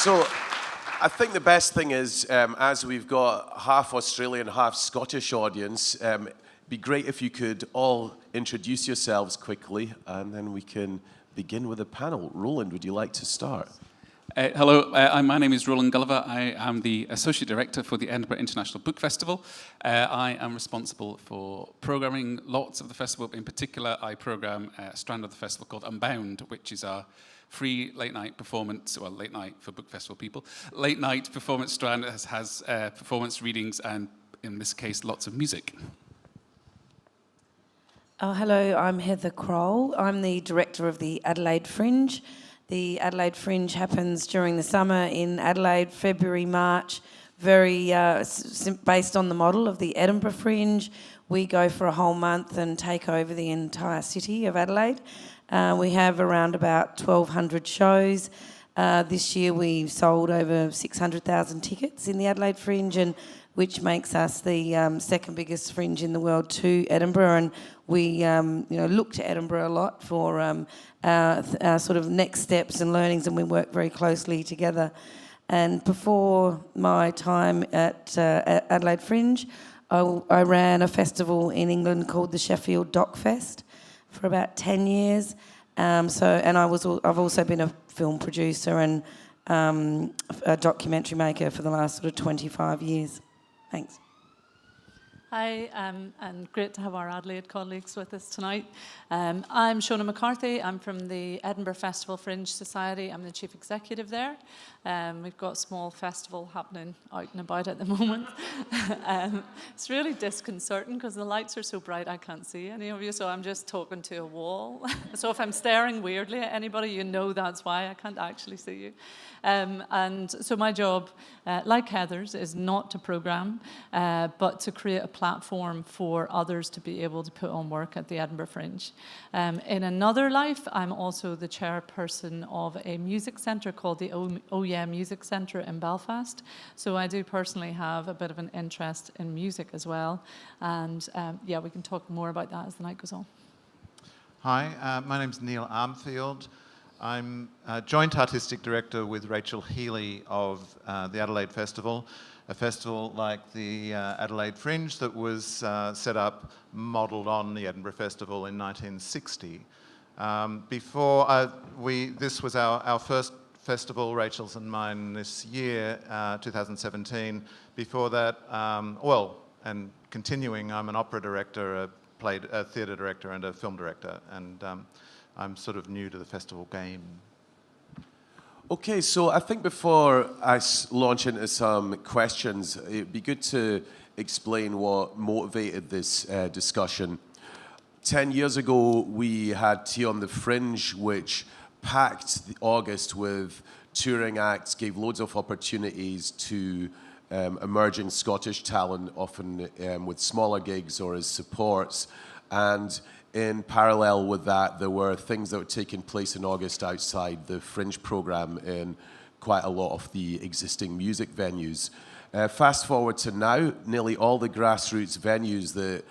So I think the best thing is, as we've got half Australian, half Scottish audience, it'd be great if you could all introduce yourselves quickly, and then we can begin with the panel. Roland, would you like to start? Hello, my name is Roland Gulliver. I am the Associate Director for the Edinburgh International Book Festival. I am responsible for programming lots of the festival. In particular, I program a strand of the festival called Unbound, which is our free late-night performance, well, late night for book festival people, late-night performance strand that has performance readings and, in this case, lots of music. Hello, I'm Heather Kroll. I'm the Director of the Adelaide Fringe. The Adelaide Fringe happens during the summer in Adelaide, February, March, very based on the model of the Edinburgh Fringe. We go for a whole month and take over the entire city of Adelaide. We have around about 1,200 shows. This year we sold over 600,000 tickets in the Adelaide Fringe, and which makes us the second biggest fringe in the world to Edinburgh. And we look to Edinburgh a lot for our sort of next steps and learnings, and we work very closely together. And before my time at Adelaide Fringe, I ran a festival in England called the Sheffield Doc Fest for about 10 years. I've also been a film producer and a documentary maker for the last sort of 25 years. Thanks. Hi, and great to have our Adelaide colleagues with us tonight. I'm Shawna McCarthy. I'm from the Edinburgh Festival Fringe Society. I'm the chief executive there. We've got a small festival happening out and about at the moment. It's really disconcerting because the lights are so bright I can't see any of you, so I'm just talking to a wall. So if I'm staring weirdly at anybody, you know that's why I can't actually see you. And so my job, like Heather's, is not to programme, but to create a platform for others to be able to put on work at the Edinburgh Fringe. In another life, I'm also the chairperson of a music centre called the Oh Yeah Music Centre in Belfast. So I do personally have a bit of an interest in music as well. And we can talk more about that as the night goes on. Hi, my name's Neil Armfield. I'm Joint Artistic Director with Rachel Healy of the Adelaide Festival, a festival like the Adelaide Fringe that was set up, modelled on the Edinburgh Festival in 1960. This was our first festival, Rachel's and mine, this year, 2017. Before that, and continuing, I'm an opera director, a theatre director and a film director, and I'm sort of new to the festival game. Okay, so I think before I launch into some questions, it'd be good to explain what motivated this discussion. 10 years ago, we had Tea on the Fringe, which packed August with touring acts, gave loads of opportunities to emerging Scottish talent, often with smaller gigs or as supports. And in parallel with that, there were things that were taking place in August outside the Fringe programme in quite a lot of the existing music venues. Fast forward to now, nearly all the grassroots venues that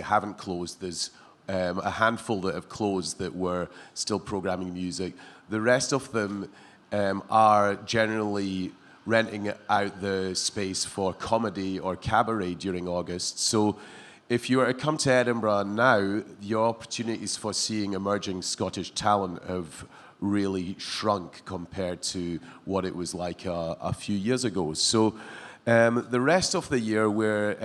haven't closed. There's a handful that have closed that were still programming music. The rest of them are generally renting out the space for comedy or cabaret during August. So if you were to come to Edinburgh now, your opportunities for seeing emerging Scottish talent have really shrunk compared to what it was like a few years ago. So the rest of the year, we're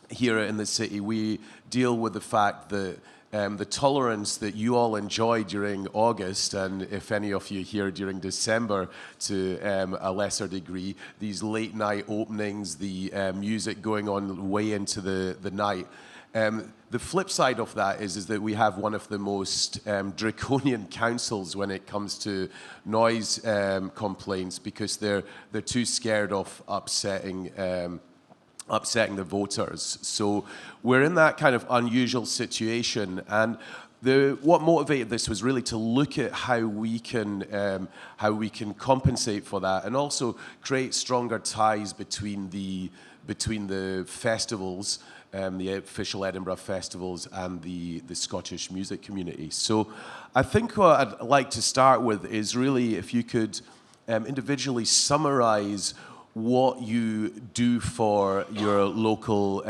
here in the city, we deal with the fact that the tolerance that you all enjoy during August, and if any of you here during December to a lesser degree, these late night openings, the music going on way into the night. The flip side of that is that we have one of the most draconian councils when it comes to noise complaints, because they're too scared of upsetting the voters. So we're in that kind of unusual situation, and what motivated this was really to look at how we can compensate for that, and also create stronger ties between the festivals the official Edinburgh festivals and the Scottish music community. So I think what I'd like to start with is really if you could individually summarise what you do for your local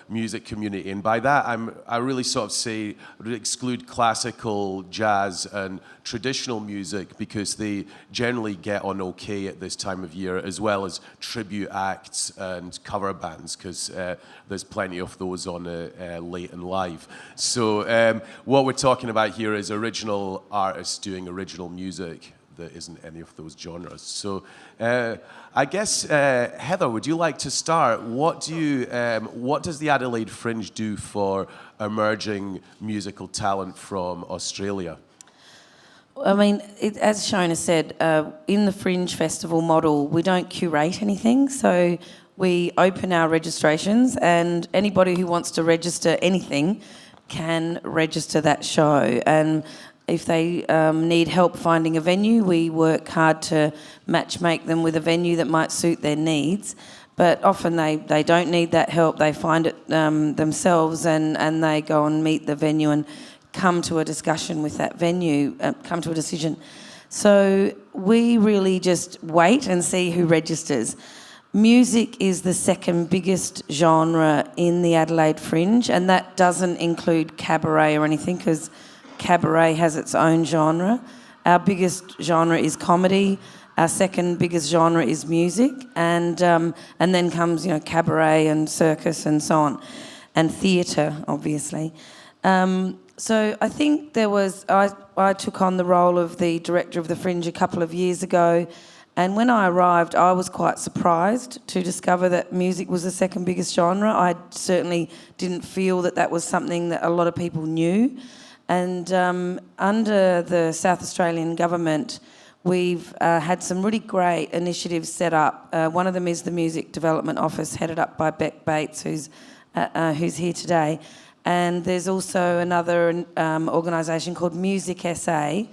music community. And by that, I really sort of say, exclude classical, jazz, and traditional music because they generally get on okay at this time of year, as well as tribute acts and cover bands, because there's plenty of those on late and live. So what we're talking about here is original artists doing original music. There isn't any of those genres. So I guess, Heather, would you like to start? What does the Adelaide Fringe do for emerging musical talent from Australia? I mean, as Shona said, in the Fringe Festival model, we don't curate anything. So we open our registrations and anybody who wants to register anything can register that show. And if they need help finding a venue, we work hard to match-make them with a venue that might suit their needs. But often they don't need that help. They find it themselves and they go and meet the venue and come to a discussion with that venue, come to a decision. So we really just wait and see who registers. Music is the second biggest genre in the Adelaide Fringe, and that doesn't include cabaret or anything because cabaret has its own genre. Our biggest genre is comedy. Our second biggest genre is music, and then comes cabaret and circus and so on, and theatre obviously. So I think I took on the role of the director of the Fringe a couple of years ago, and when I arrived, I was quite surprised to discover that music was the second biggest genre. I certainly didn't feel that was something that a lot of people knew. And under the South Australian government, we've had some really great initiatives set up. One of them is the Music Development Office, headed up by Beck Bates, who's here today. And there's also another organisation called Music SA,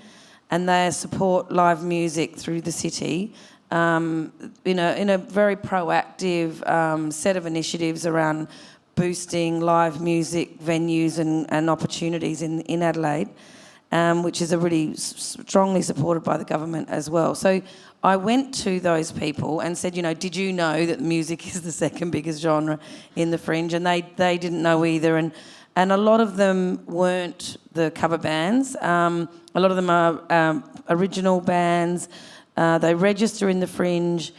and they support live music through the city in a very proactive set of initiatives around boosting live music venues and opportunities in Adelaide, which is really strongly supported by the government as well. So I went to those people and said, did you know that music is the second biggest genre in the Fringe? And they didn't know either. And a lot of them weren't the cover bands. A lot of them are original bands. They register in the Fringe.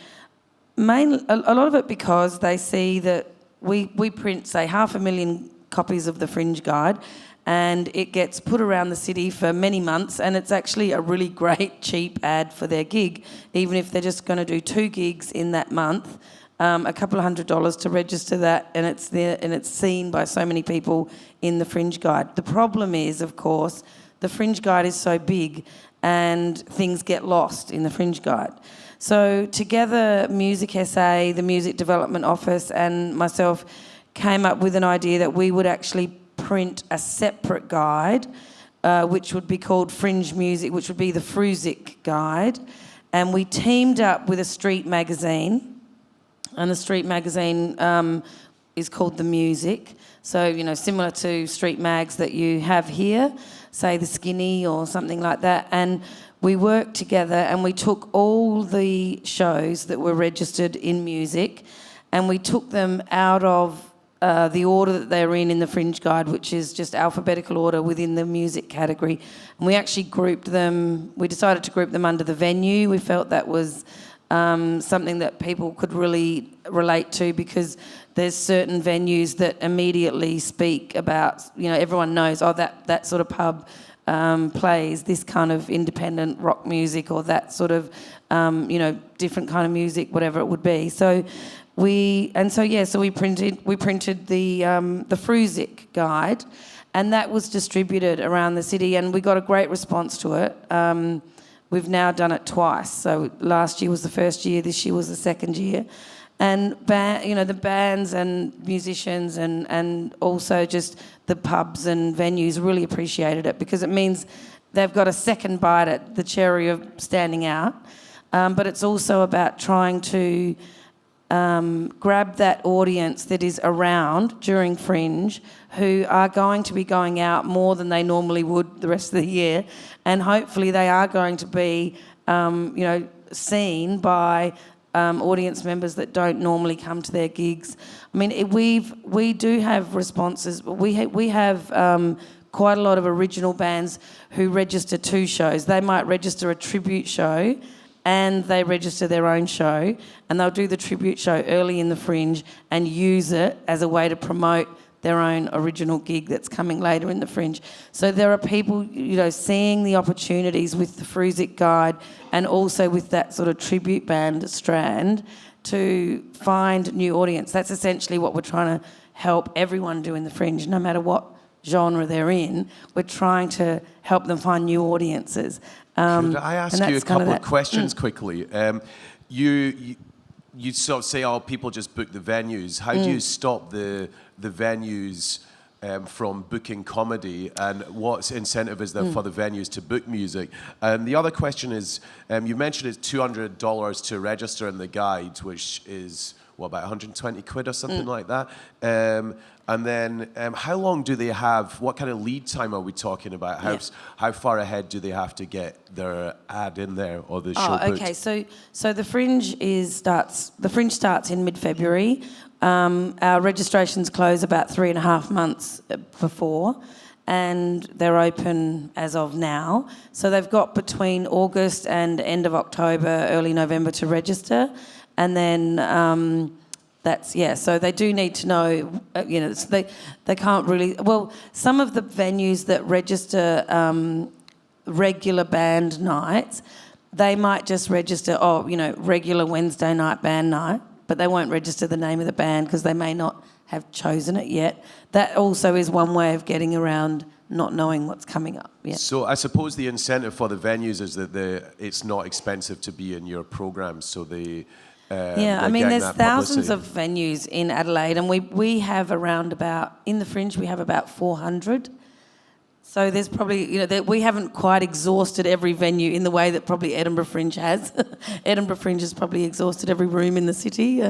A lot of it because they see that we print, say, 500,000 copies of the Fringe Guide, and it gets put around the city for many months, and it's actually a really great, cheap ad for their gig, even if they're just going to do 2 gigs in that month, a couple of $100 to register that, and it's there, and it's seen by so many people in the Fringe Guide. The problem is, of course, the Fringe Guide is so big and things get lost in the Fringe Guide. So together, Music SA, the Music Development Office and myself came up with an idea that we would actually print a separate guide, which would be called Fringe Music, which would be the Frusic Guide. And we teamed up with a street magazine, and the street magazine is called The Music. So, similar to street mags that you have here, say The Skinny or something like that. And we worked together and we took all the shows that were registered in music and we took them out of the order that they're in the Fringe Guide, which is just alphabetical order within the music category. And we actually grouped them, we decided to group them under the venue. We felt that was something that people could really relate to because there's certain venues that immediately speak about, everyone knows, that sort of pub plays this kind of independent rock music or that sort of, different kind of music, whatever it would be. So we printed the Frusic Guide, and that was distributed around the city, and we got a great response to it. We've now done it twice. So last year was the first year, this year was the second year. And the bands and musicians and also just the pubs and venues really appreciated it because it means they've got a second bite at the cherry of standing out. But it's also about trying to grab that audience that is around during Fringe, who are going to be going out more than they normally would the rest of the year, and hopefully they are going to be, seen by audience members that don't normally come to their gigs. I mean, we do have responses. We have quite a lot of original bands who register 2 shows. They might register a tribute show and they register their own show, and they'll do the tribute show early in the Fringe and use it as a way to promote their own original gig that's coming later in the Fringe. So there are people, seeing the opportunities with the Frusic Guide and also with that sort of tribute band strand to find new audience. That's essentially what we're trying to help everyone do in the Fringe, no matter what genre they're in. We're trying to help them find new audiences. Could I ask you a couple of questions quickly? You sort of say, people just book the venues. How do you stop the venues from booking comedy, and what incentive is there for the venues to book music? And the other question is, you mentioned it's $200 to register in the guide, which is, about 120 quid or something like that? And then how long do they have, what kind of lead time are we talking about? How far ahead do they have to get their ad in there or the show booked? Okay, so the Fringe starts in mid-February. Our registrations close about 3.5 months before, and they're open as of now. So they've got between August and end of October, early November to register. And then so they do need to know, they can't really, some of the venues that register regular band nights, they might just register, regular Wednesday night band night, but they won't register the name of the band because they may not have chosen it yet. That also is one way of getting around not knowing what's coming up. Yeah. So I suppose the incentive for the venues is that it's not expensive to be in your programme, so they... there's thousands of venues in Adelaide, and we have in the Fringe we have about 400. So there's probably, we haven't quite exhausted every venue in the way that probably Edinburgh Fringe has. Edinburgh Fringe has probably exhausted every room in the city.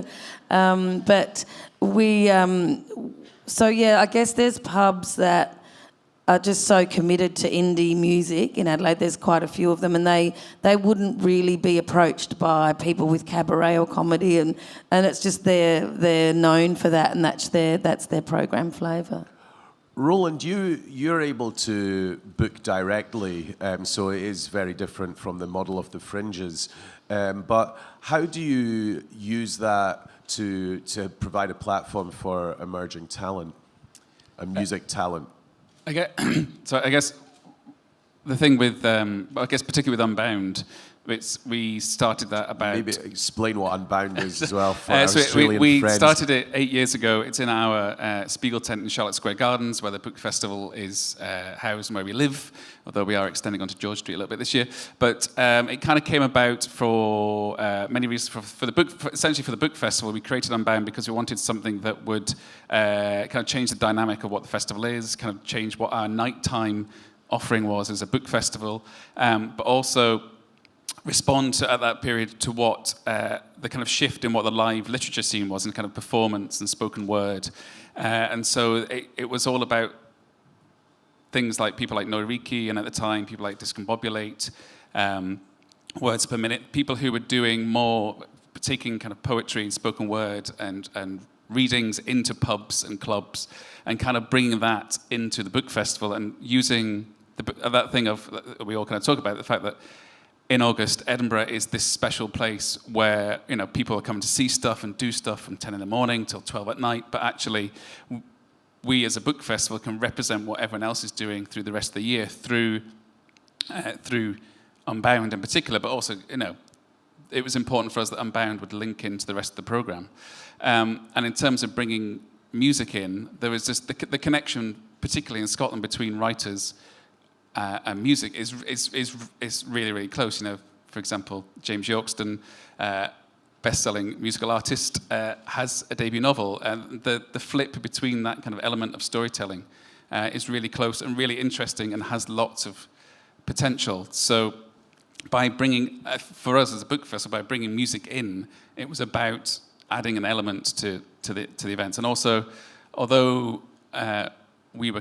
But I guess there's pubs that are just so committed to indie music in Adelaide. There's quite a few of them, and they wouldn't really be approached by people with cabaret or comedy, and it's just they're known for that, and that's their program flavour. Roland, you're able to book directly, so it is very different from the model of the Fringes. But how do you use that to provide a platform for emerging talent and music talent? So I guess the thing with, particularly with Unbound, we started that about... Maybe explain what Unbound is as well for our Australian we friends. started it 8 years ago. It's in our Spiegel tent in Charlotte Square Gardens, where the book festival is housed and where we live, although we are extending onto George Street a little bit this year. But it kind of came about for many reasons. Essentially for the book festival, we created Unbound because we wanted something that would kind of change the dynamic of what the festival is, kind of change what our nighttime offering was as a book festival, but also respond at that period to what the kind of shift in what the live literature scene was, and kind of performance and spoken word. And so it was all about things like people like Noiriki, and at the time people like Discombobulate, Words Per Minute, people who were doing more, taking kind of poetry and spoken word and readings into pubs and clubs, and kind of bringing that into the book festival, and using that thing of, we all kind of talk about, the fact that in August, Edinburgh is this special place where, people are coming to see stuff and do stuff from 10 in the morning till 12 at night, but actually we as a book festival can represent what everyone else is doing through the rest of the year, through Unbound in particular, but also, it was important for us that Unbound would link into the rest of the programme. And in terms of bringing music in, there was just the connection, particularly in Scotland, between writers and music is really, really close. For example, James Yorkston, best-selling musical artist, has a debut novel, and the flip between that kind of element of storytelling is really close and really interesting, and has lots of potential. So by bringing, for us as a book festival, by bringing music in, it was about adding an element to the events. And also, although we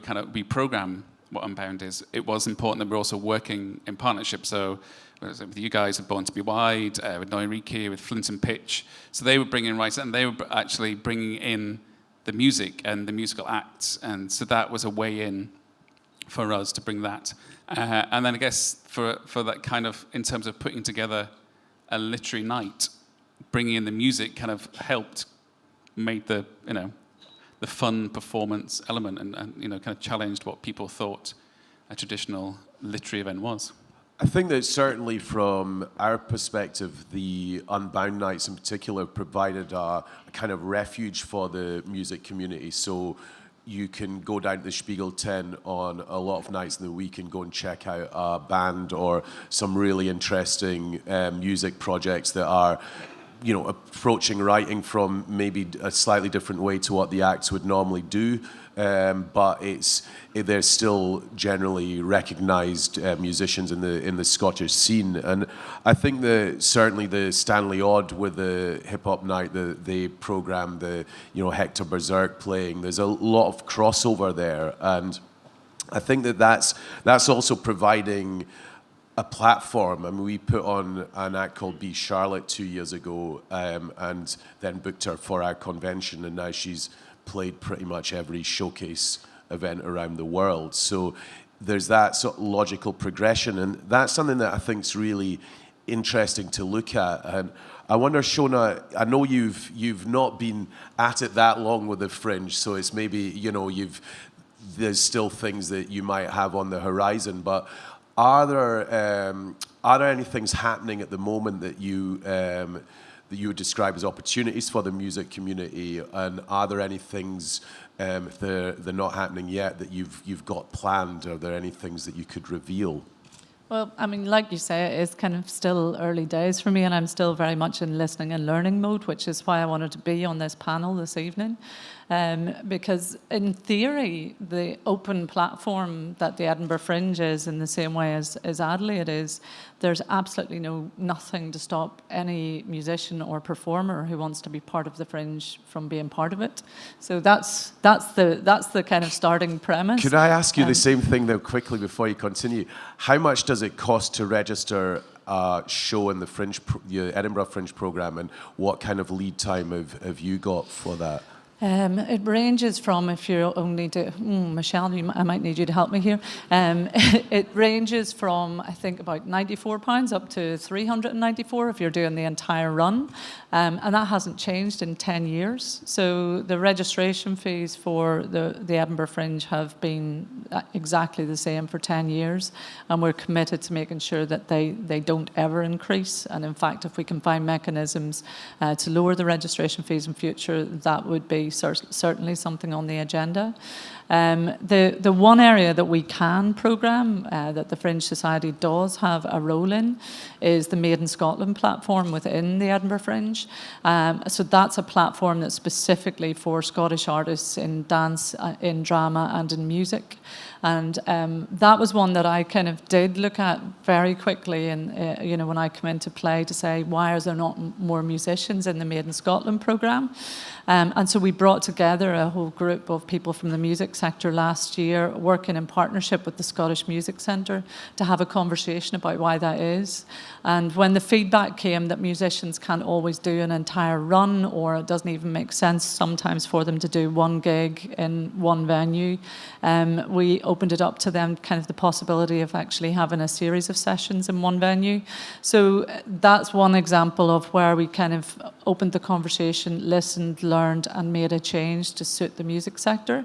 program what Unbound is, it was important that we're also working in partnership. So with you guys at Born to Be Wide, with Noiriki, with Flint and Pitch. So they were bringing writers, and they were actually bringing in the music and the musical acts. And so that was a way in for us to bring that. And then I guess for that kind of, in terms of putting together a literary night, bringing in the music kind of helped make the fun performance element and kind of challenged what people thought a traditional literary event was. I think that certainly from our perspective, the Unbound Nights in particular provided a kind of refuge for the music community. So you can go down to the Spiegel 10 on a lot of nights in the week and go and check out a band or some really interesting music projects that are approaching writing from maybe a slightly different way to what the acts would normally do, but they're still generally recognised musicians in the Scottish scene. And I think that certainly the Stanley Odd with the hip hop night, they programmed the Hector Berserk playing. There's a lot of crossover there, and I think that's also providing a platform. I mean, we put on an act called Be Charlotte 2 years ago, and then booked her for our convention, and now she's played pretty much every showcase event around the world. So there's that sort of logical progression, and that's something that I think is really interesting to look at. And I wonder, Shona, I know you've not been at it that long with the Fringe, so it's maybe there's still things that you might have on the horizon, but are there any things happening at the moment that you would describe as opportunities for the music community? And are there any things, if they're not happening yet, that you've got planned? Are there any things that you could reveal? Well, I mean, like you say, it is kind of still early days for me, and I'm still very much in listening and learning mode, which is why I wanted to be on this panel this evening. Because in theory, the open platform that the Edinburgh Fringe is, in the same way as Adelaide is, there's absolutely nothing to stop any musician or performer who wants to be part of the Fringe from being part of it. So that's the kind of starting premise. Could I ask you the same thing though quickly before you continue? How much does it cost to register a show in the Edinburgh Fringe programme, and what kind of lead time have you got for that? It ranges from, if you're only Michelle, I might need you to help me here. It ranges from, I think, about £94 up to £394 if you're doing the entire run. And that hasn't changed in 10 years. So the registration fees for the Edinburgh Fringe have been exactly the same for 10 years. And we're committed to making sure that they don't ever increase. And in fact, if we can find mechanisms to lower the registration fees in future, that would be certainly something on the agenda. The one area that we can programme, that the Fringe Society does have a role in, is the Made in Scotland platform within the Edinburgh Fringe. So that's a platform that's specifically for Scottish artists in dance, in drama and in music. And that was one that I kind of did look at very quickly, and when I come into play, to say, why is there not more musicians in the Made in Scotland programme? And so we brought together a whole group of people from the music sector last year, working in partnership with the Scottish Music Centre, to have a conversation about why that is. And when the feedback came that musicians can't always do an entire run, or it doesn't even make sense sometimes for them to do one gig in one venue, we opened it up to them, kind of the possibility of actually having a series of sessions in one venue. So that's one example of where we kind of opened the conversation, listened, learned, and made a change to suit the music sector.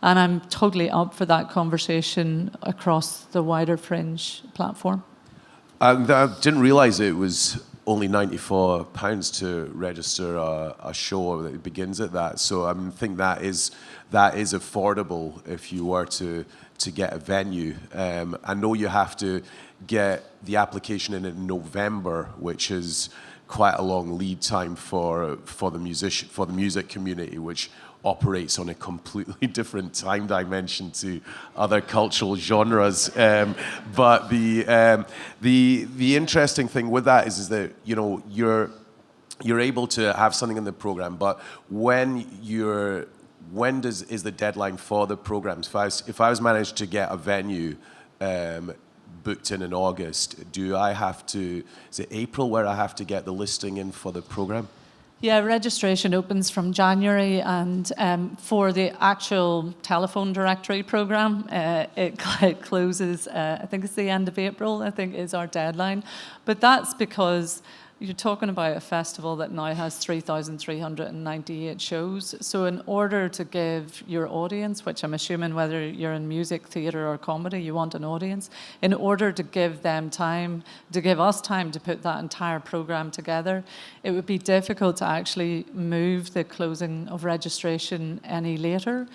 And I'm totally up for that conversation across the wider Fringe platform. And I didn't realise it was only £94 to register a show that begins at that. So I think that is affordable if you were to get a venue. I know you have to get the application in November, which is quite a long lead time for the music community, which operates on a completely different time dimension to other cultural genres. But the interesting thing with that is that you're able to have something in the program, but is the deadline for the programs? If I was managed to get a venue booked in August, is it April where I have to get the listing in for the program? Yeah, registration opens from January, and for the actual telephone directory program, it closes, I think it's the end of April, I think is our deadline. But that's because you're talking about a festival that now has 3,398 shows. So in order to give your audience, which I'm assuming whether you're in music, theatre or comedy, you want an audience, in order to give them time, to give us time to put that entire programme together, it would be difficult to actually move the closing of registration any later.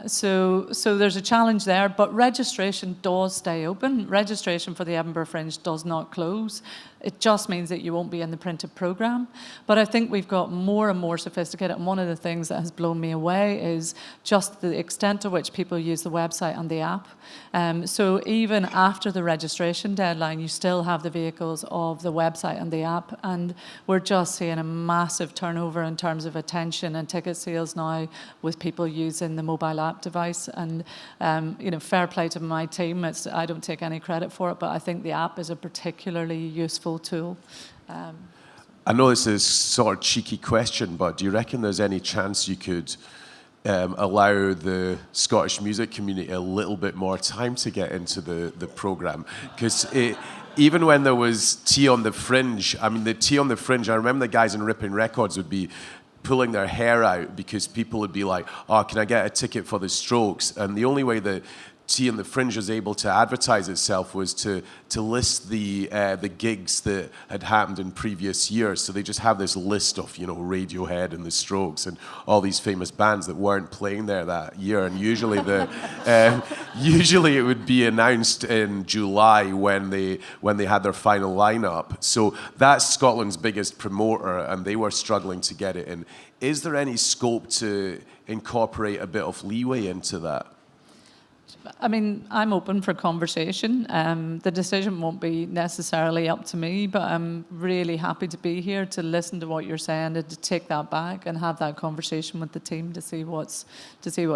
So there's a challenge there, but registration does stay open. Registration for the Edinburgh Fringe does not close. It just means that you won't be in the printed programme. But I think we've got more and more sophisticated, and one of the things that has blown me away is just the extent to which people use the website and the app. So even after the registration deadline, you still have the vehicles of the website and the app, and we're just seeing a massive turnover in terms of attention and ticket sales now with people using the mobile app device. And fair play to my team. I don't take any credit for it, but I think the app is a particularly useful tool. I know this is sort of a cheeky question, but do you reckon there's any chance you could allow the Scottish music community a little bit more time to get into the programme? Because even when there was Tea on the Fringe, I remember the guys in Ripping Records would be pulling their hair out because people would be like, oh, can I get a ticket for the Strokes? And the only way that Tea on the Fringe was able to advertise itself was to list the gigs that had happened in previous years. So they just have this list of Radiohead and the Strokes and all these famous bands that weren't playing there that year. And usually usually it would be announced in July when they had their final lineup. So that's Scotland's biggest promoter, and they were struggling to get it in. Is there any scope to incorporate a bit of leeway into that? I mean, I'm open for conversation. The decision won't be necessarily up to me, but I'm really happy to be here to listen to what you're saying and to take that back and have that conversation with the team to see what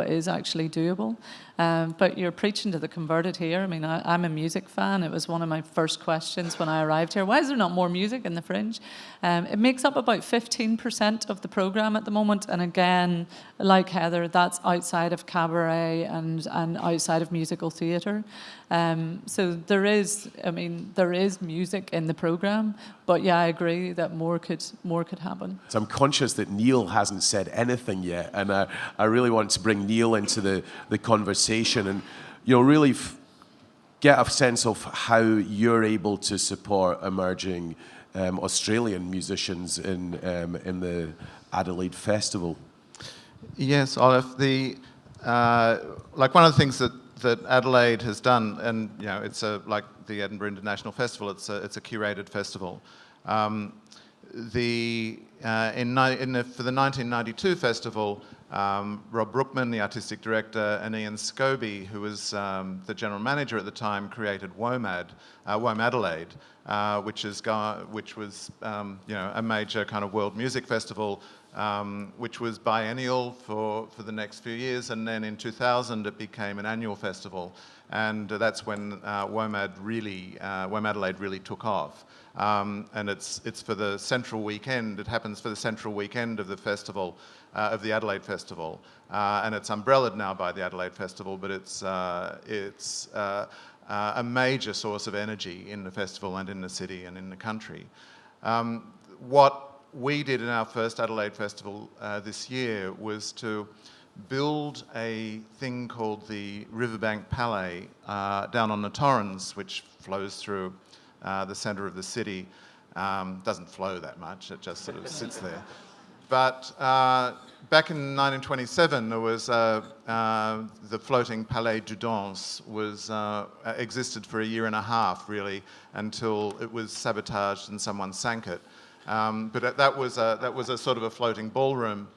is actually doable. But you're preaching to the converted here. I mean, I'm a music fan. It was one of my first questions when I arrived here. Why is there not more music in the Fringe? It makes up about 15% of the programme at the moment. And again, like Heather, that's outside of cabaret and outside of musical theatre. So there is music in the programme. But yeah, I agree that more could happen. So I'm conscious that Neil hasn't said anything yet, and I really want to bring Neil into the conversation and really get a sense of how you're able to support emerging Australian musicians in the Adelaide Festival. Yes, Olaf. One of the things that Adelaide has done, and it's like the Edinburgh International Festival. It's a curated festival. For the 1992 festival, Rob Brookman, the artistic director, and Ian Scobie, who was the general manager at the time, created WOMAD Adelaide, which was a major kind of world music festival, which was biennial for the next few years, and then in 2000 it became an annual festival, and that's when WOMAD Adelaide really took off. And it's for the central weekend. It happens for the central weekend of the festival, of the Adelaide Festival, and it's umbrellaed now by the Adelaide Festival. But it's a major source of energy in the festival and in the city and in the country. What we did in our first Adelaide Festival this year was to build a thing called the Riverbank Palais down on the Torrens, which flows through the centre of the city. Doesn't flow that much, it just sort of sits there. But back in 1927, there was the floating Palais du Danse existed for a year and a half, really, until it was sabotaged and someone sank it. But that was a sort of a floating ballroom.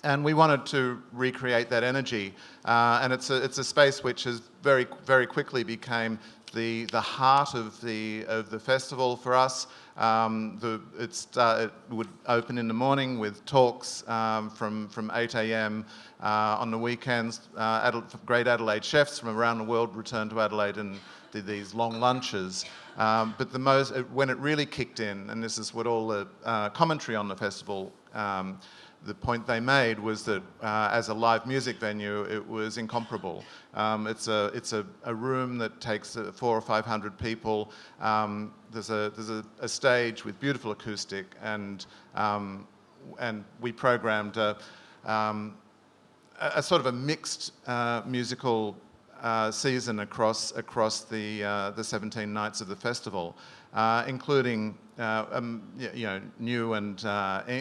And we wanted to recreate that energy. And it's a space which has very, very quickly became the heart of the festival for us. It would open in the morning with talks from 8 a.m. On the weekends. Great Adelaide chefs from around the world returned to Adelaide and did these long lunches. But when it really kicked in, and this is what all the commentary on the festival, the point they made was that as a live music venue, it was incomparable. It's a room that takes 400 or 500 people. There's a stage with beautiful acoustic, and we programmed a sort of a mixed musical season across the 17 nights of the festival, including new and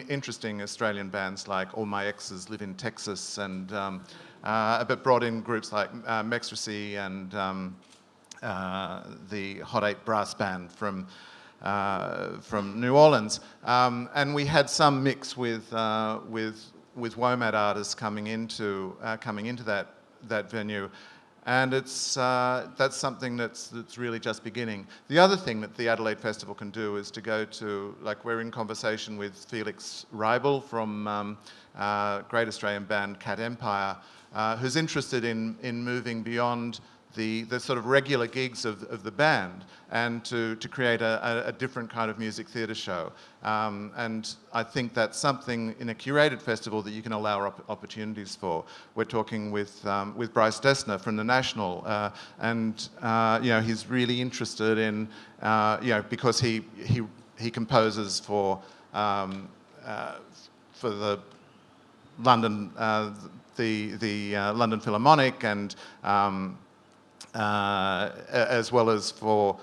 interesting Australian bands like All My Exes Live in Texas, and but brought in groups like Mextracy and the Hot 8 Brass Band from New Orleans, and we had some mix with WOMAD artists coming into that venue. And that's something that's really just beginning. The other thing that the Adelaide Festival can do is to go to, like, we're in conversation with Felix Reibel from great Australian band Cat Empire, who's interested in moving beyond the sort of regular gigs of the band, and to create a different kind of music theatre show. And I think that's something in a curated festival that you can allow opportunities for. We're talking with Bryce Dessner from the National, and he's really interested in because he composes for the London London Philharmonic, and as well as for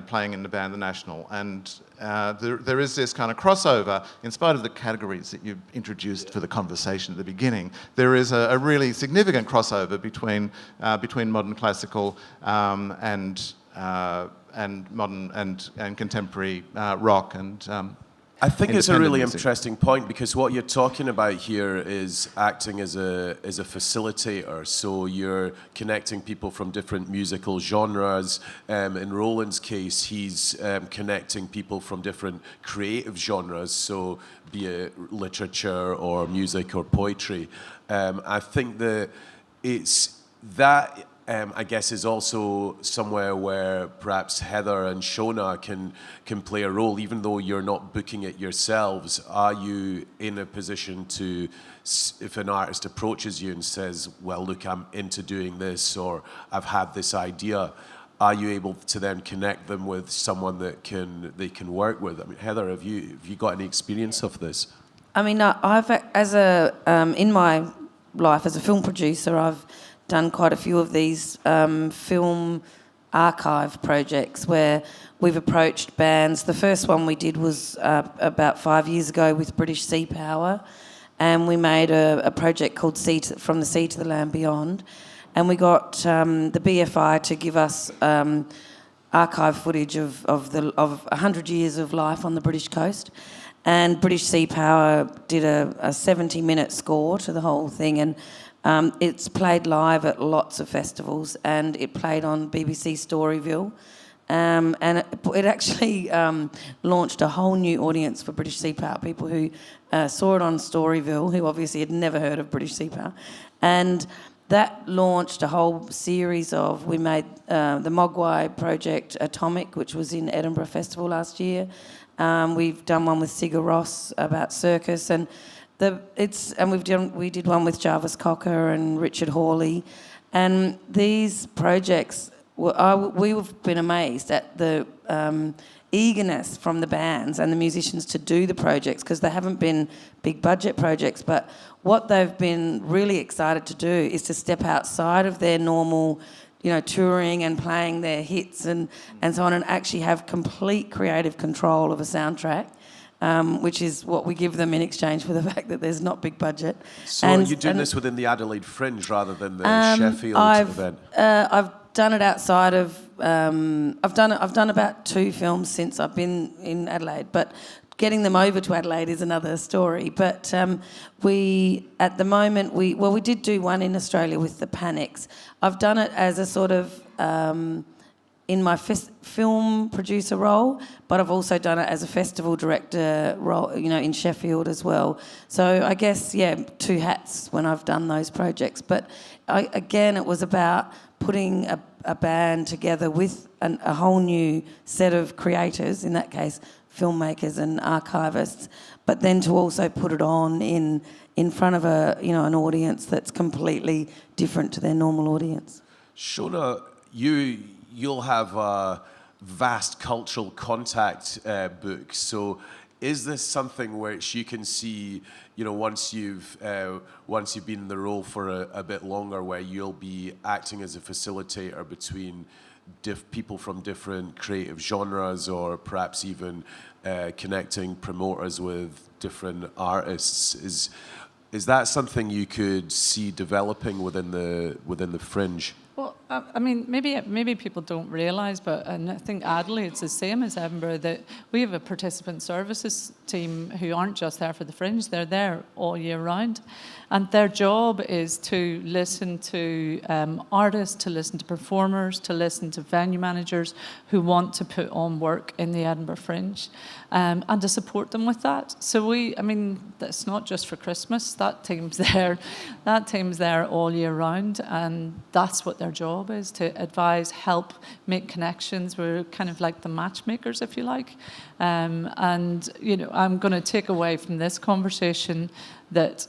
playing in the band The National. And there is this kind of crossover, in spite of the categories that you introduced for the conversation at the beginning. There is a really significant crossover between modern classical and modern and contemporary rock and I think it's a really music. interesting point, because what you're talking about here is acting as a facilitator. So you're connecting people from different musical genres. In Roland's case, he's connecting people from different creative genres, so be it literature or music or poetry. I think that it's that. I guess is also somewhere where perhaps Heather and Shona can play a role, even though you're not booking it yourselves. Are you in a position to, if an artist approaches you and says, well, look, I'm into doing this, or I've had this idea, are you able to then connect them with someone that they can work with? I mean, Heather, have you got any experience of this? I mean, I've in my life as a film producer, I've done quite a few of these film archive projects where we've approached bands. The first one we did was about 5 years ago with British Sea Power, and we made a project called From the Sea to the Land Beyond, and we got the BFI to give us archive footage of 100 years of life on the British coast. And British Sea Power did a 70-minute score to the whole thing, and it's played live at lots of festivals, and it played on BBC Storyville, and it actually launched a whole new audience for British Sea Power, people who saw it on Storyville, who obviously had never heard of British Sea Power. And that launched a whole series of, we made the Mogwai project Atomic, which was in Edinburgh Festival last year. We've done one with Sigur Rós about circus, and we did one with Jarvis Cocker and Richard Hawley, and these projects we've been amazed at the eagerness from the bands and the musicians to do the projects, because they haven't been big budget projects, but what they've been really excited to do is to step outside of their normal, touring and playing their hits and so on, and actually have complete creative control of a soundtrack. Which is what we give them in exchange for the fact that there's not big budget. So are you doing this within the Adelaide Fringe rather than the Sheffield event? I've done it outside of. I've done about 2 films since I've been in Adelaide, but getting them over to Adelaide is another story. But we did do one in Australia with the Panics. I've done it as a sort of in my film producer role, but I've also done it as a festival director role, in Sheffield as well. So I guess, 2 hats when I've done those projects. But again, it was about putting a band together with a whole new set of creators, in that case, filmmakers and archivists, but then to also put it on in front of an audience that's completely different to their normal audience. Shona, you'll have a vast cultural contact book. So is this something which you can see, once you've been in the role for a bit longer, where you'll be acting as a facilitator between people from different creative genres, or perhaps even connecting promoters with different artists? Is that something you could see developing within the Fringe? Well, I mean, maybe people don't realise, but and I think Adelaide's the same as Edinburgh, that we have a participant services team who aren't just there for the Fringe, they're there all year round. And their job is to listen to artists, to listen to performers, to listen to venue managers who want to put on work in the Edinburgh Fringe, and to support them with that. So that's not just for Christmas. That team's there all year round, and that's what their job is, to advise, help, make connections. We're kind of like the matchmakers, if you like. And I'm going to take away from this conversation that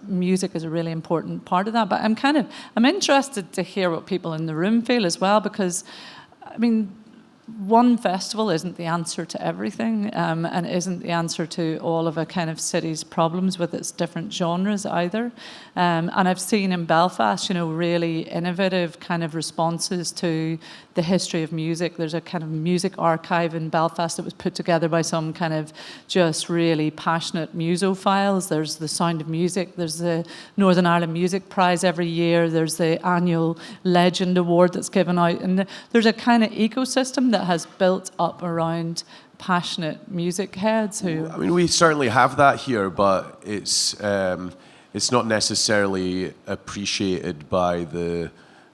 music is a really important part of that. But I'm interested to hear what people in the room feel as well, because, one festival isn't the answer to everything, and isn't the answer to all of a kind of city's problems with its different genres either. And I've seen in Belfast, really innovative kind of responses to the history of music. There's a kind of music archive in Belfast that was put together by some kind of just really passionate musophiles. There's the Sound of Music. There's the Northern Ireland Music Prize every year. There's the annual Legend Award that's given out. And there's a kind of ecosystem that has built up around passionate music heads who... we certainly have that here, but it's not necessarily appreciated by the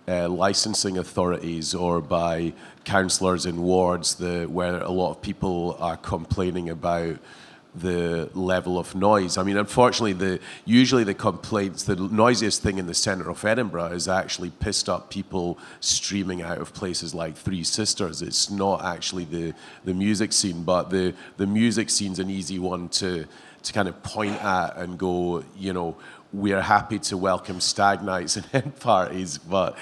licensing authorities or by councillors in wards, where a lot of people are complaining about the level of noise. Unfortunately, usually the complaints, the noisiest thing in the centre of Edinburgh is actually pissed up people streaming out of places like Three Sisters. It's not actually the music scene, but the music scene's an easy one to kind of point at and go, we're happy to welcome stag nights and hen parties, but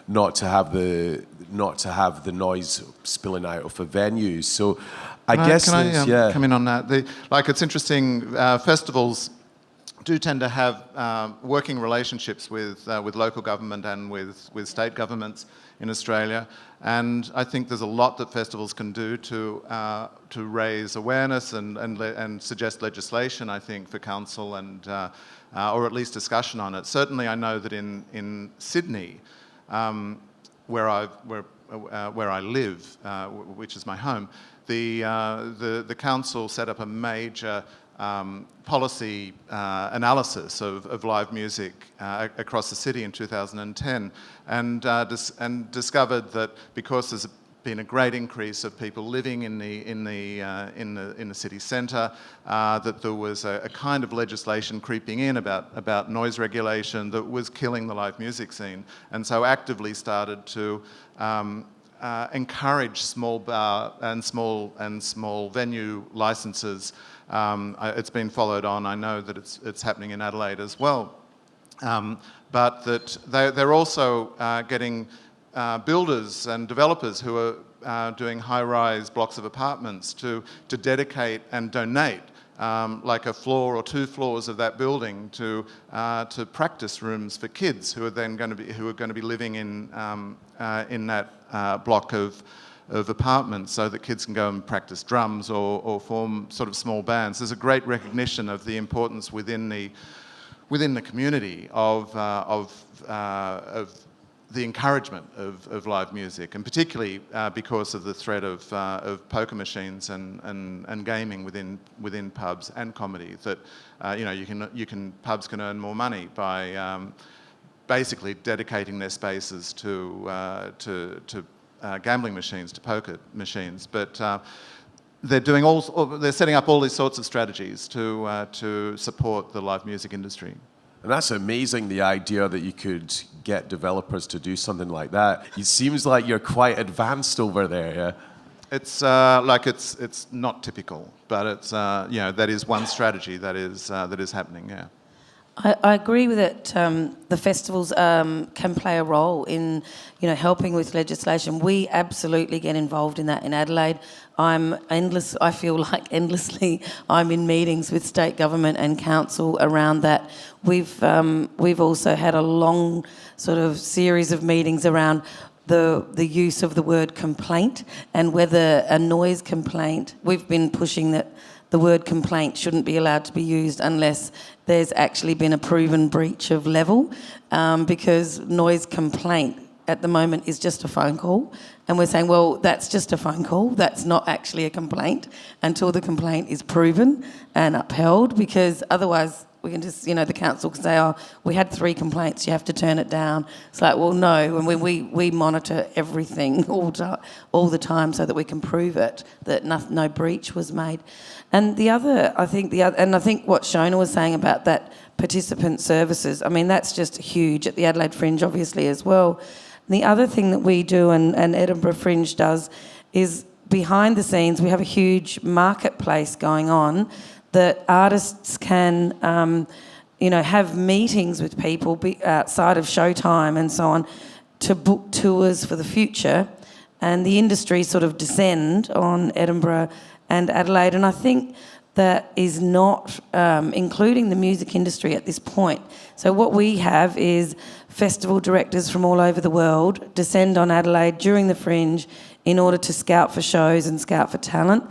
not to have the noise spilling out of a venue. So I guess can I come in on that? It's interesting. Festivals do tend to have working relationships with local government and with state governments in Australia, and I think there's a lot that festivals can do to raise awareness and suggest legislation, I think, for council and or at least discussion on it. Certainly, I know that in Sydney, where I live, which is my home, the council set up a major policy analysis of live music across the city in 2010, and discovered that because there's been a great increase of people living in the city centre, that there was a kind of legislation creeping in about noise regulation that was killing the live music scene, and so actively started to encourage small bar and small venue licences. It's been followed on. I know that it's happening in Adelaide as well, but that they're also getting builders and developers who are doing high-rise blocks of apartments to dedicate and donate like a floor or 2 floors of that building to practice rooms for kids who are then going to be living in that block of apartments, so that kids can go and practice drums or form sort of small bands. There's a great recognition of the importance within the community of the encouragement of live music, and particularly because of the threat of poker machines and gaming within pubs and comedy. That pubs can earn more money by basically dedicating their spaces to gambling machines, to poker machines, but they're setting up all these sorts of strategies to support the live music industry. And that's amazing, the idea that you could get developers to do something like that. It seems like you're quite advanced over there, yeah? It's it's not typical, but it's that is one strategy that is happening. Yeah. I agree with it. The festivals can play a role in, helping with legislation. We absolutely get involved in that in Adelaide. I feel like endlessly I'm in meetings with state government and council around that. We've also had a long sort of series of meetings around the use of the word complaint and whether a noise complaint. We've been pushing that the word complaint shouldn't be allowed to be used unless there's actually been a proven breach of level, because noise complaint at the moment is just a phone call. And we're saying, well, that's just a phone call. That's not actually a complaint until the complaint is proven and upheld, because otherwise we can just, the council can say, oh, we had 3 complaints, you have to turn it down. It's like, well, no, and we monitor everything all the time so that we can prove it, that no breach was made. And I think what Shona was saying about that participant services, I mean, that's just huge at the Adelaide Fringe, obviously, as well. And the other thing that we do and Edinburgh Fringe does is behind the scenes, we have a huge marketplace going on that artists can, have meetings with people outside of showtime and so on to book tours for the future. And the industry sort of descend on Edinburgh and Adelaide. And I think that is not including the music industry at this point. So what we have is festival directors from all over the world descend on Adelaide during the Fringe in order to scout for shows and scout for talent.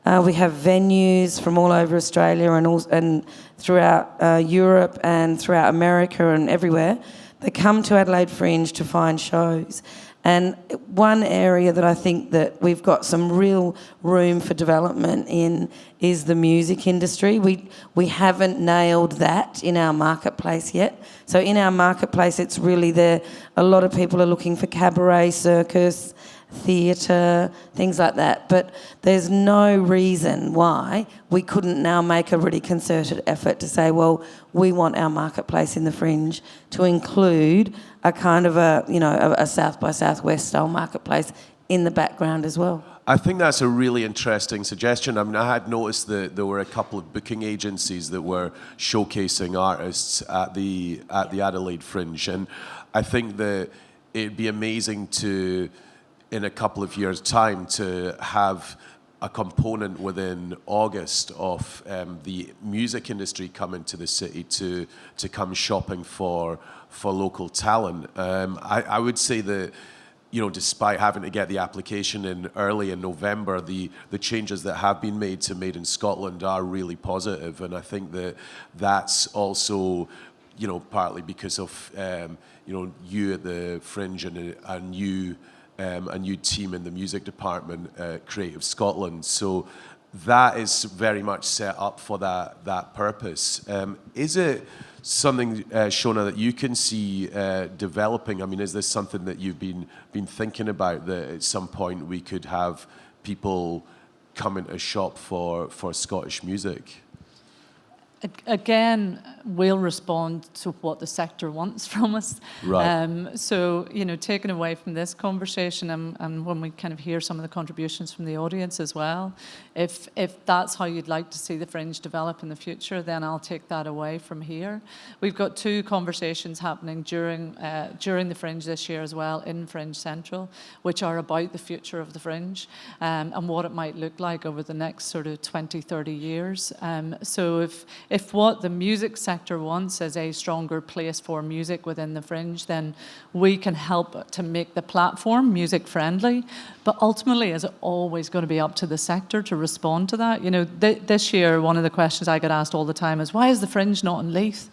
We have venues from all over Australia and throughout Europe and throughout America and everywhere. They come to Adelaide Fringe to find shows. And one area that I think that we've got some real room for development in is the music industry. We haven't nailed that in our marketplace yet. So in our marketplace, it's really there. A lot of people are looking for cabaret, circus, theatre, things like that. But there's no reason why we couldn't now make a really concerted effort to say, well, we want our marketplace in the Fringe to include a kind of a South by Southwest style marketplace in the background as well. I think that's a really interesting suggestion. I mean, I had noticed that there were a couple of booking agencies that were showcasing artists at the Adelaide Fringe, and I think that it'd be amazing to, in a couple of years' time, to have a component within August of the music industry coming to the city to come shopping for local talent. I would say that, despite having to get the application in early in November, the changes that have been made to Made in Scotland are really positive, and I think that that's also, partly because of you at the Fringe and a new team in the music department, Creative Scotland. So that is very much set up for that purpose. Is it something, Shona, that you can see developing? I mean, is this something that you've been thinking about, that at some point we could have people come into shop for Scottish music? Again, we'll respond to what the sector wants from us. Right. So, taken away from this conversation and when we kind of hear some of the contributions from the audience as well, if that's how you'd like to see the Fringe develop in the future, then I'll take that away from here. We've got 2 conversations happening during the Fringe this year as well, in Fringe Central, which are about the future of the Fringe and what it might look like over the next sort of 20, 30 years. So if what the music sector wants is a stronger place for music within the Fringe, then we can help to make the platform music friendly. But ultimately, is it always going to be up to the sector to respond to that? This year, one of the questions I get asked all the time is, why is the Fringe not in Leith?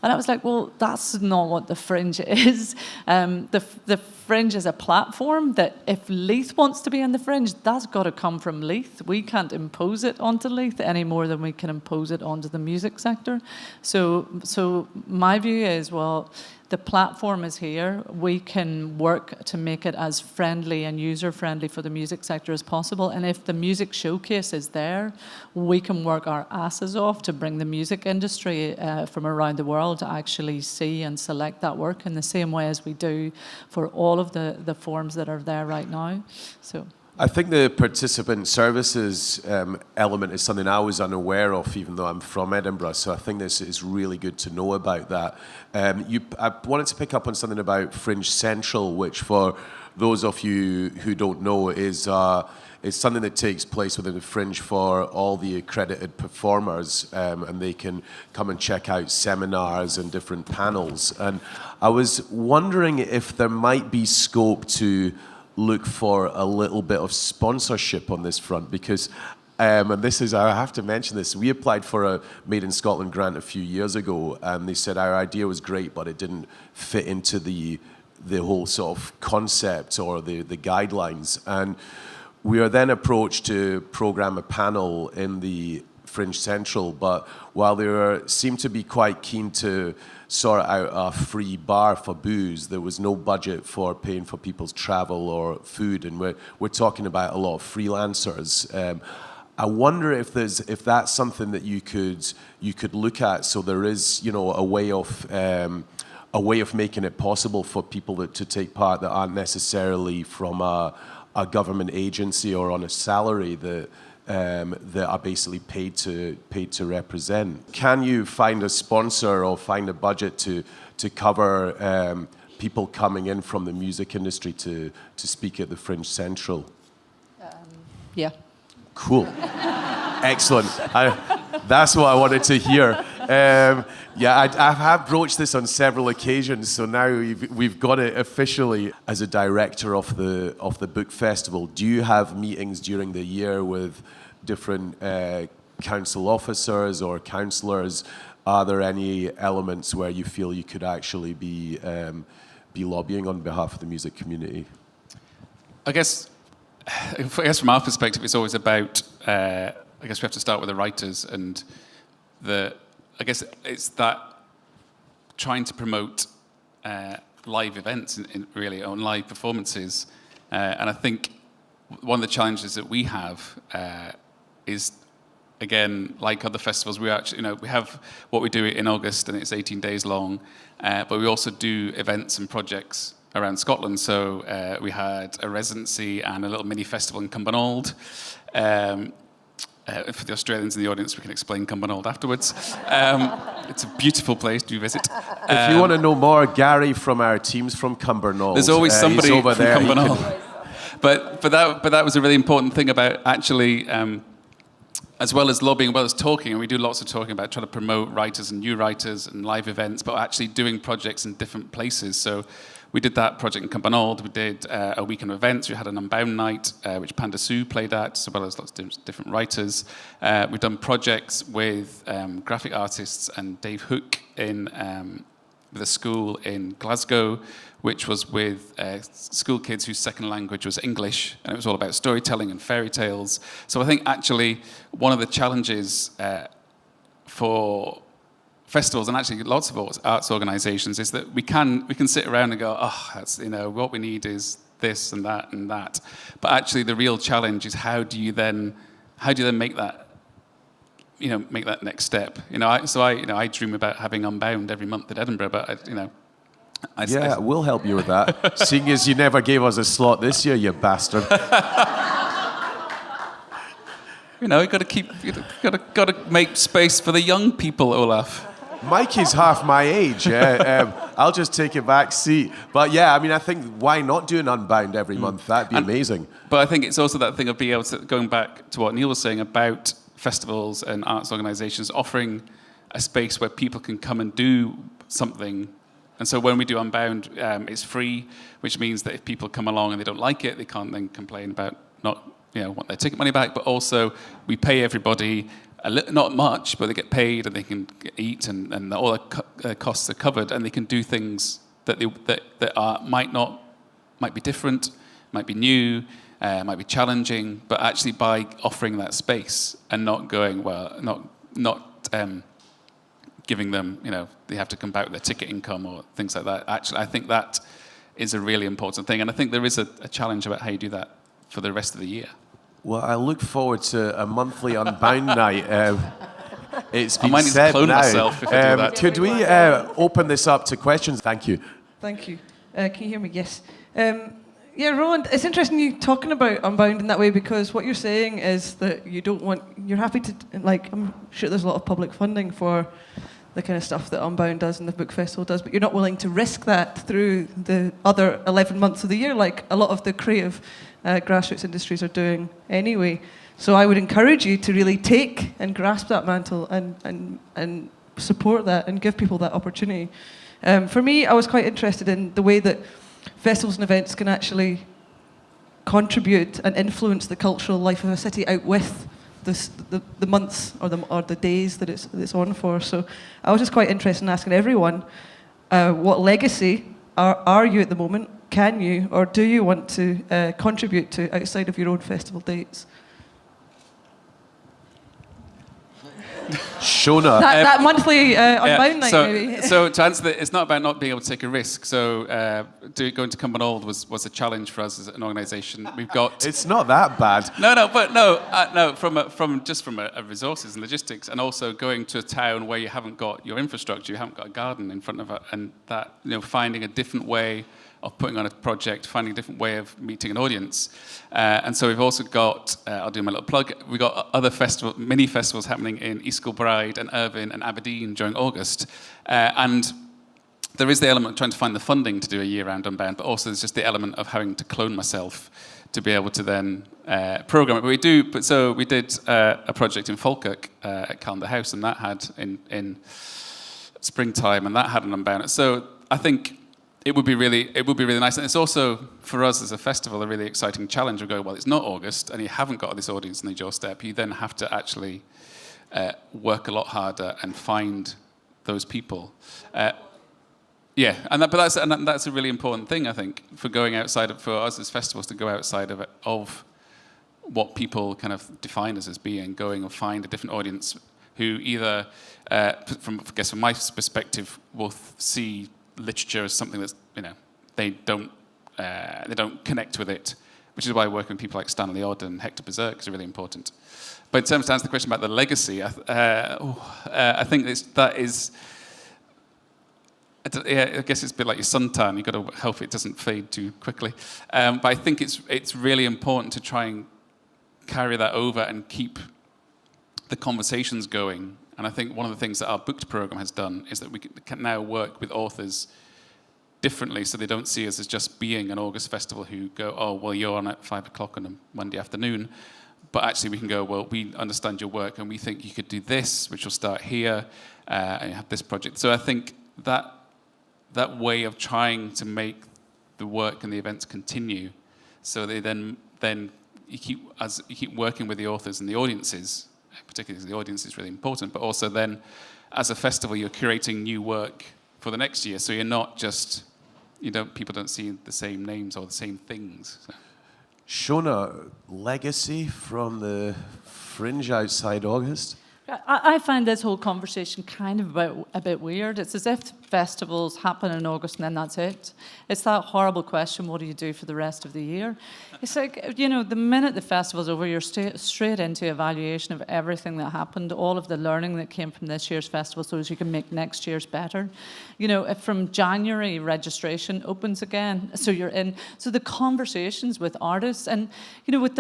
And I was like, well, that's not what the Fringe is. The Fringe is a platform that if Leith wants to be in the Fringe, that's got to come from Leith. We can't impose it onto Leith any more than we can impose it onto the music sector. So my view is, well, the platform is here. We can work to make it as friendly and user-friendly for the music sector as possible. And if the music showcase is there, we can work our asses off to bring the music industry from around the world to actually see and select that work in the same way as we do for all of the forms that are there right now. So. I think the participant services element is something I was unaware of, even though I'm from Edinburgh. So I think this is really good to know about that. I wanted to pick up on something about Fringe Central, which for those of you who don't know is something that takes place within the Fringe for all the accredited performers, and they can come and check out seminars and different panels. And I was wondering if there might be scope to look for a little bit of sponsorship on this front, because and this is, I have to mention this, we applied for a Made in Scotland grant a few years ago, and they said our idea was great, but it didn't fit into the whole sort of concept or the guidelines. And we are then approached to program a panel in the Fringe Central, but while they seemed to be quite keen to sort out a free bar for booze, there was no budget for paying for people's travel or food, and we're talking about a lot of freelancers. I wonder if that's something that you could look at, so there is, you know, a way of making it possible for people to take part that aren't necessarily from a government agency or on a salary that are basically paid to represent. Can you find a sponsor or find a budget to cover people coming in from the music industry to speak at the Fringe Central? Yeah. Cool. Excellent. That's what I wanted to hear. I have broached this on several occasions, so now we've got it officially. As a director of the book festival, do you have meetings during the year with different council officers or councillors? Are there any elements where you feel you could actually be lobbying on behalf of the music community? I guess from our perspective, it's always about. I guess we have to start with the writers, and I guess it's that trying to promote live events, really, on live performances. And I think one of the challenges that we have is, again, like other festivals, we actually, we have what we do in August, and it's 18 days long, but we also do events and projects around Scotland. So we had a residency and a little mini festival in Cumbernauld. For the Australians in the audience, we can explain Cumbernauld afterwards. It's a beautiful place to visit. If you want to know more, Gary from our team's from Cumbernauld. There's always somebody over from there. Cumbernauld. But that was a really important thing about actually, as well as lobbying, as well as talking, and we do lots of talking about trying to promote writers and new writers and live events, but actually doing projects in different places. So we did that project in Cumbernauld. We did a weekend of events. We had an Unbound night, which Panda Sue played at, as well as lots of different writers. We've done projects with graphic artists and Dave Hook with a school in Glasgow, which was with school kids whose second language was English, and it was all about storytelling and fairy tales. So I think actually one of the challenges for festivals, and actually lots of arts organisations, is that we can sit around and go, that's, what we need is this and that and that. But actually, the real challenge is how do you then make that, make that next step. I dream about having Unbound every month at Edinburgh, but we'll help you with that. Seeing as you never gave us a slot this year, you bastard. You got to make space for the young people, Olaf. Mikey's half my age. I'll just take a back seat. But yeah, I think why not do an Unbound every month? That'd be amazing. But I think it's also that thing of being able to, going back to what Neil was saying about festivals and arts organisations offering a space where people can come and do something. And so when we do Unbound, it's free, which means that if people come along and they don't like it, they can't then complain about not, want their ticket money back. But also we pay everybody not much, but they get paid and they can eat, and all the costs are covered, and they can do things that might not might be different, might be new, might be challenging, but actually by offering that space and not going, well, not giving them, they have to come back with their ticket income or things like that. Actually, I think that is a really important thing. And I think there is a challenge about how you do that for the rest of the year. Well, I look forward to a monthly Unbound night. It's been I might need said to clone now. myself if I do that. Could we open this up to questions? Thank you. Thank you. Can you hear me? Yes. Yeah, Roland, it's interesting you talking about Unbound in that way, because what you're saying is that you're happy to, I'm sure there's a lot of public funding for the kind of stuff that Unbound does and the book festival does, but you're not willing to risk that through the other 11 months of the year, like a lot of the creative grassroots industries are doing anyway. So I would encourage you to really take and grasp that mantle and support that and give people that opportunity. For me, I was quite interested in the way that festivals and events can actually contribute and influence the cultural life of a city out with the months or the days that it's on for. So I was just quite interested in asking everyone, what legacy are you at the moment? Can you or do you want to contribute to outside of your own festival dates? Shona. That monthly Unbound night, maybe. So to answer that, it's not about not being able to take a risk. So going to Cumbernauld was a challenge for us as an organisation. We've got. It's not that bad. From a resources and logistics, and also going to a town where you haven't got your infrastructure, you haven't got a garden in front of it, and that finding a different way of putting on a project, finding a different way of meeting an audience. And so we've also got, I'll do my little plug, we've got other mini festivals happening in East Kilbride and Irvine and Aberdeen during August. And there is the element of trying to find the funding to do a year-round Unbound, but also there's just the element of having to clone myself to be able to then program it. But we did a project in Falkirk at Calendar House, and that had in springtime, and that had an Unbound. So I think it would be really nice. And it's also, for us as a festival, a really exciting challenge of going, well, it's not August, and you haven't got this audience on your doorstep. You then have to actually work a lot harder and find those people. Yeah, but that's a really important thing, I think, for going outside for us as festivals to go outside of what people kind of define us as being, going and find a different audience who either, from my perspective, will see literature as something that's they don't connect with it, which is why working with people like Stanley Odd and Hector Berserk is really important. But in terms to answer the question about the legacy, I think that is. I guess it's a bit like your suntan. You've got to hope it doesn't fade too quickly. But I think it's really important to try and carry that over and keep the conversations going. And I think one of the things that our booked program has done is that we can now work with authors differently, so they don't see us as just being an August festival who go, oh, well, you're on at 5 o'clock on a Monday afternoon. But actually we can go, well, we understand your work and we think you could do this, which will start here, and you have this project. So I think that way of trying to make the work and the events continue, so they then you keep working with the authors and the audiences, particularly because the audience is really important, but also then as a festival you're curating new work for the next year, so you're not just people don't see the same names or the same things. So. Shona, legacy from the Fringe outside August? I find this whole conversation kind of a bit weird. It's as if festivals happen in August and then that's it. It's that horrible question, what do you do for the rest of the year? It's like, the minute the festival's over, you're straight into evaluation of everything that happened, all of the learning that came from this year's festival so as you can make next year's better. If from January registration opens again, so you're in. So the conversations with artists and, with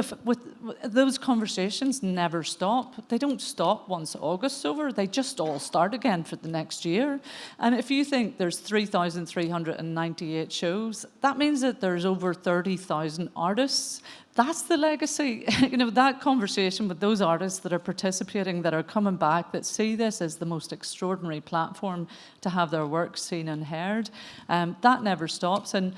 those conversations never stop. They don't stop once August's over, they just all start again for the next year. And if you think there's 3,398 shows, that means that there's over 30,000 artists. That's the legacy. That conversation with those artists that are participating, that are coming back, that see this as the most extraordinary platform to have their work seen and heard, that never stops. And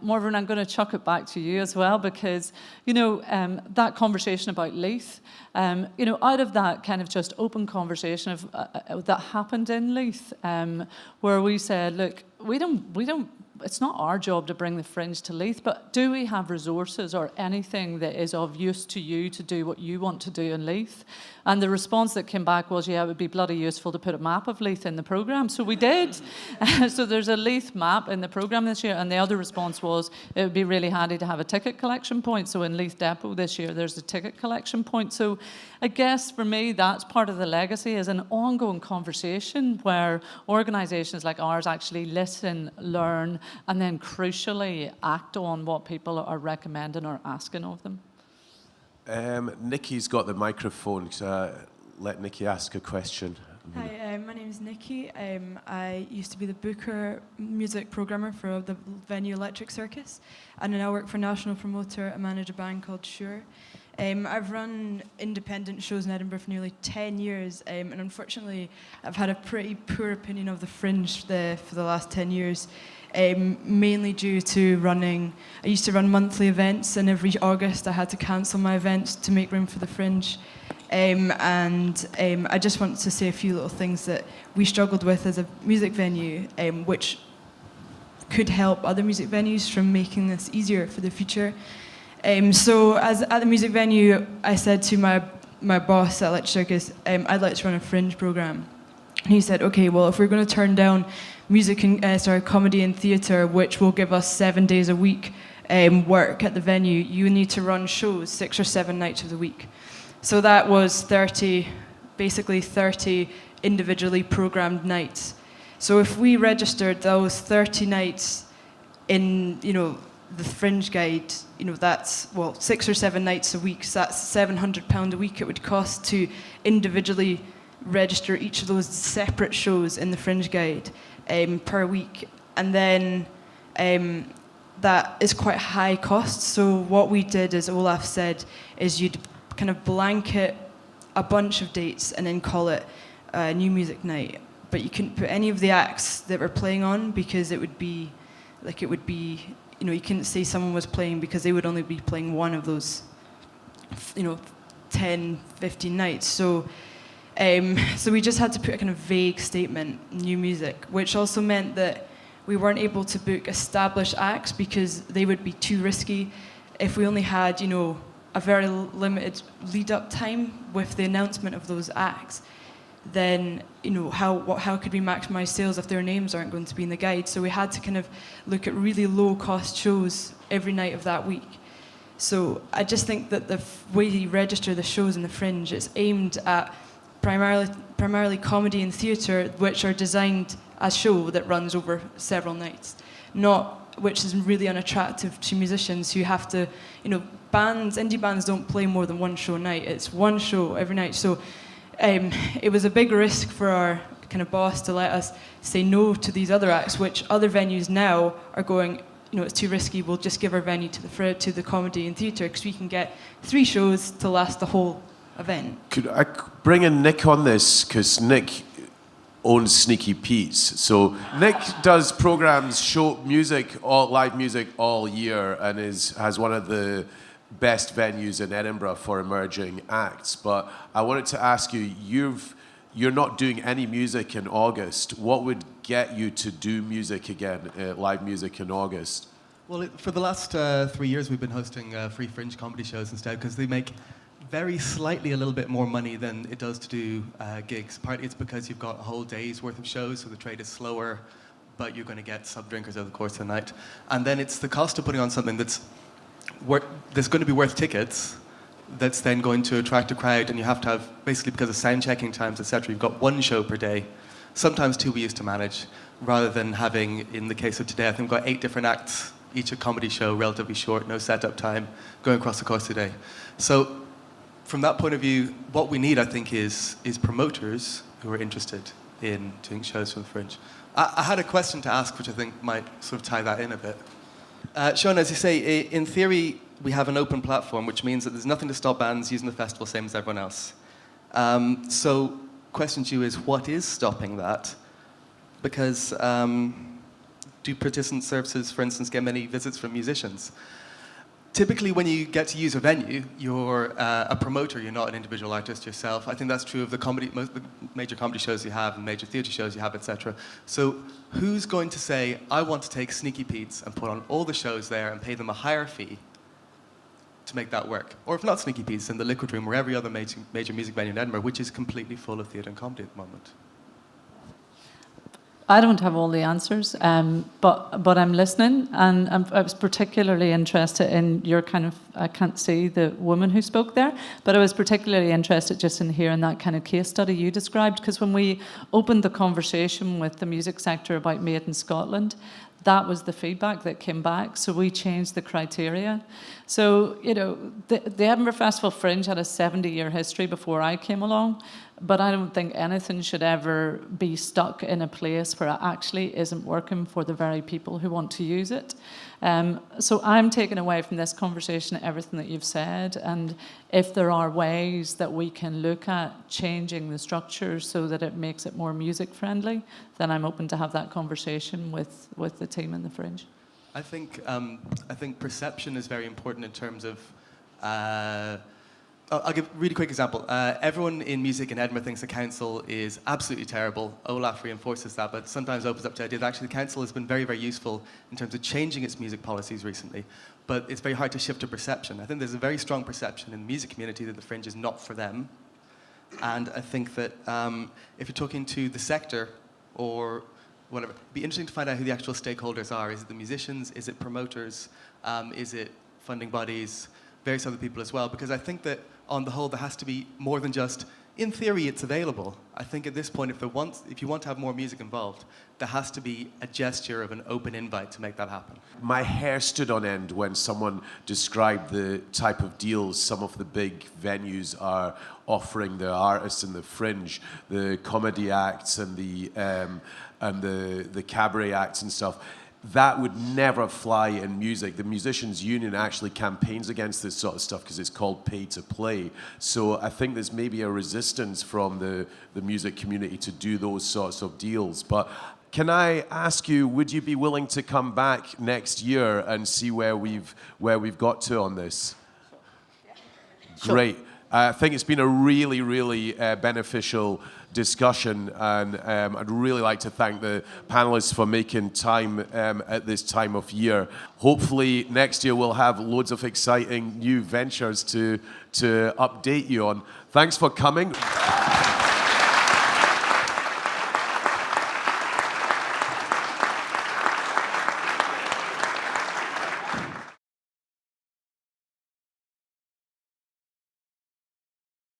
Morven, I'm going to chuck it back to you as well, because, that conversation about Leith, out of that kind of just open conversation of that happened in Leith, where we said, look, we don't it's not our job to bring the Fringe to Leith, but do we have resources or anything that is of use to you to do what you want to do in Leith? And the response that came back was, yeah, it would be bloody useful to put a map of Leith in the programme. So we did. So there's a Leith map in the programme this year. And the other response was, it would be really handy to have a ticket collection point. So in Leith Depot this year, there's a ticket collection point. So I guess for me, that's part of the legacy, is an ongoing conversation where organisations like ours actually listen, learn, and then crucially act on what people are recommending or asking of them. Nikki's got the microphone, so let Nikki ask a question. Hi, my name is Nikki. I used to be the booker, music programmer for the venue Electric Circus, and I now work for National Promoter. I manage a band called Sure. I've run independent shows in Edinburgh for nearly 10 years, and unfortunately I've had a pretty poor opinion of the Fringe for the last 10 years. Mainly due to I used to run monthly events, and every August I had to cancel my events to make room for the Fringe. I just want to say a few little things that we struggled with as a music venue, which could help other music venues from making this easier for the future. So as at the music venue, I said to my boss at Electric Circus, I'd like to run a Fringe programme. And he said, okay, well, if we're going to turn down comedy and theatre, which will give us 7 days a week work at the venue, you need to run shows 6 or 7 nights of the week. So that was 30 individually programmed nights. So if we registered those 30 nights in, the Fringe Guide, that's, 6 or 7 nights a week, so that's £700 a week it would cost to individually register each of those separate shows in the Fringe Guide per week. And then that is quite high cost. So what we did, as Olaf said, is you'd kind of blanket a bunch of dates and then call it a new music night. But you couldn't put any of the acts that were playing on, because it would be, you couldn't say someone was playing because they would only be playing one of those, 10, 15 nights. So we just had to put a kind of vague statement, new music, which also meant that we weren't able to book established acts because they would be too risky. If we only had, a very limited lead-up time with the announcement of those acts, then, how could we maximise sales if their names aren't going to be in the guide? So we had to kind of look at really low-cost shows every night of that week. So I just think that the way you register the shows in the Fringe, it's aimed at primarily comedy and theatre, which are designed as show that runs over several nights, which is really unattractive to musicians who have to, indie bands don't play more than one show a night. It's one show every night. So it was a big risk for our kind of boss to let us say no to these other acts, which other venues now are going, it's too risky, we'll just give our venue to the comedy and theatre, because we can get 3 shows to last the whole event. Could I bring in Nick on this, because Nick owns Sneaky Pete's. So Nick does programs, live music all year, and has one of the best venues in Edinburgh for emerging acts. But I wanted to ask you, you're not doing any music in August. What would get you to do music again, live music in August? Well, for the last 3 years, we've been hosting free Fringe comedy shows instead, because they make very slightly a little bit more money than it does to do gigs. Partly it's because you've got a whole day's worth of shows, so the trade is slower, but you're going to get sub-drinkers over the course of the night. And then it's the cost of putting on something that's going to be worth tickets, that's then going to attract a crowd, and you have to have, basically because of sound checking times, etc., you've got 1 show per day, sometimes 2 we used to manage, rather than having, in the case of today, I think we've got 8 different acts, each a comedy show, relatively short, no setup time, going across the course of the day. So from that point of view, what we need, I think, is promoters who are interested in doing shows from the Fringe. I had a question to ask, which I think might sort of tie that in a bit. Shona, as you say, in theory, we have an open platform, which means that there's nothing to stop bands using the festival same as everyone else. So question to you is, what is stopping that? Because do participant services, for instance, get many visits from musicians? typically, when you get to use a venue, you're a promoter. You're not an individual artist yourself. I think that's true of most of the major comedy shows you have and major theatre shows you have, etc. So, who's going to say, I want to take Sneaky Pete's and put on all the shows there and pay them a higher fee to make that work? Or if not Sneaky Pete's, in the Liquid Room or every other major music venue in Edinburgh, which is completely full of theatre and comedy at the moment. I don't have all the answers, but I'm listening, and I was particularly interested in your kind of, I can't see the woman who spoke there, but I was particularly interested just in hearing that kind of case study you described, because when we opened the conversation with the music sector about Made in Scotland, that was the feedback that came back, so we changed the criteria. So, you know, the Edinburgh Festival Fringe had a 70-year history before I came along, but I don't think anything should ever be stuck in a place where it actually isn't working for the very people who want to use it. So I'm taking away from this conversation everything that you've said, and if there are ways that we can look at changing the structure so that it makes it more music friendly, then I'm open to have that conversation with the team in the Fringe. I think perception is very important in terms of. I'll give a really quick example. Everyone in music in Edinburgh thinks the council is absolutely terrible. Olaf reinforces that, but sometimes opens up to the idea that actually the council has been very, very useful in terms of changing its music policies recently. But it's very hard to shift to perception. I think there's a very strong perception in the music community that the Fringe is not for them. And I think that if you're talking to the sector or whatever, it'd be interesting to find out who the actual stakeholders are. Is it the musicians? Is it promoters? Is it funding bodies? Various other people as well, because I think that on the whole there has to be more than just, in theory it's available. I think at this point, if you want to have more music involved, there has to be a gesture of an open invite to make that happen. My hair stood on end when someone described the type of deals some of the big venues are offering their artists in the Fringe, the comedy acts and the cabaret acts and stuff. That would never fly in music. The Musicians' Union actually campaigns against this sort of stuff because it's called pay to play. So I think there's maybe a resistance from the music community to do those sorts of deals. But can I ask you, would you be willing to come back next year and see where we've got to on this? Sure. Great. I think it's been a really, really beneficial discussion, and I'd really like to thank the panelists for making time at this time of year. Hopefully next year we'll have loads of exciting new ventures to update you on. Thanks for coming.